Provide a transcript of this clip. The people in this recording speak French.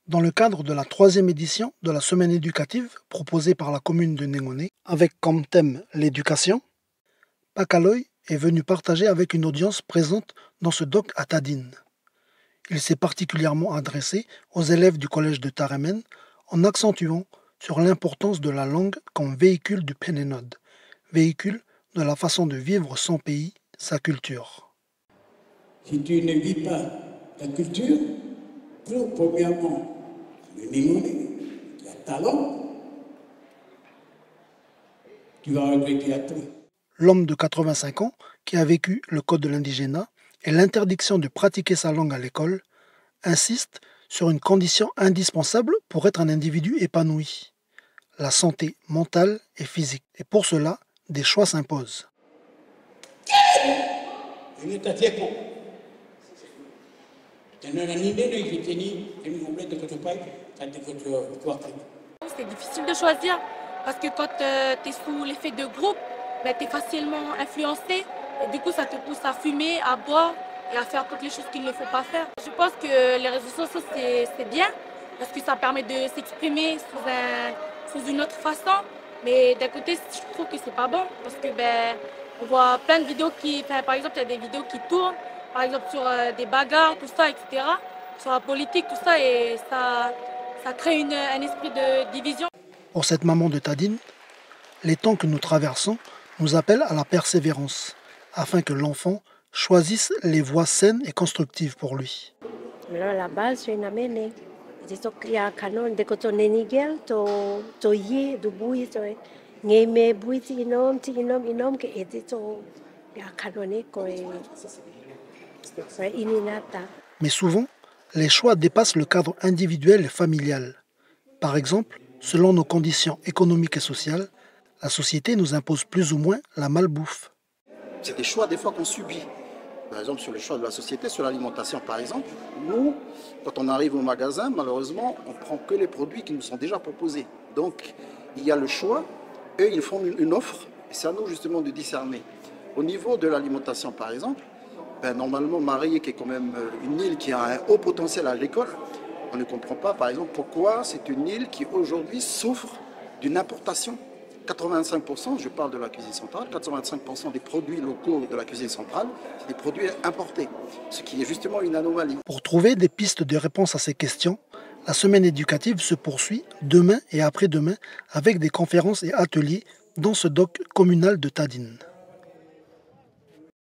Dans le cadre de la 3e édition de la semaine éducative proposée par la commune de Néngoné, avec comme thème l'éducation, Pakaloy est venu partager avec une audience présente dans ce doc à Tadine. Il s'est particulièrement adressé aux élèves du collège de Taremen en accentuant sur l'importance de la langue comme véhicule du Pénénode, véhicule de la façon de vivre son pays, sa culture. Si tu ne vis pas ta culture, premièrement, le Néngoné, qui a talent, tu vas regretter après. L'homme de 85 ans, qui a vécu le code de l'indigénat et l'interdiction de pratiquer sa langue à l'école, insiste sur une condition indispensable pour être un individu épanoui, la santé mentale et physique. Et pour cela, des choix s'imposent. C'est difficile de choisir parce que quand tu es sous l'effet de groupe, ben, tu es facilement influencé et du coup ça te pousse à fumer, à boire et à faire toutes les choses qu'il ne faut pas faire. Je pense que les réseaux sociaux c'est bien parce que ça permet de s'exprimer sous une autre façon, mais d'un côté je trouve que c'est pas bon parce que ben, on voit plein de vidéos par exemple il y a des vidéos qui tournent, par exemple sur des bagarres, tout ça, etc., sur la politique, tout ça, et ça crée un esprit de division. Pour cette maman de Tadine, les temps que nous traversons nous appellent à la persévérance, afin que l'enfant choisisse les voies saines et constructives pour lui. La base, c'est une amène. Il y a un canon de coton nigel, toye, du bouille, ngeme bouille, inom, que est un canon ininata. Mais souvent, les choix dépassent le cadre individuel et familial. Par exemple, selon nos conditions économiques et sociales, la société nous impose plus ou moins la malbouffe. C'est des choix des fois qu'on subit. Par exemple, sur le choix de la société, sur l'alimentation par exemple, nous, quand on arrive au magasin, malheureusement, on ne prend que les produits qui nous sont déjà proposés. Donc, il y a le choix, eux, ils font une offre, et c'est à nous justement de discerner. Au niveau de l'alimentation par exemple, normalement, Marie, qui est quand même une île qui a un haut potentiel agricole, on ne comprend pas, par exemple, pourquoi c'est une île qui aujourd'hui souffre d'une importation. 85%, je parle de la cuisine centrale, 85% des produits locaux de la cuisine centrale, c'est des produits importés, ce qui est justement une anomalie. Pour trouver des pistes de réponse à ces questions, la semaine éducative se poursuit demain et après-demain avec des conférences et ateliers dans ce doc communal de Tadine.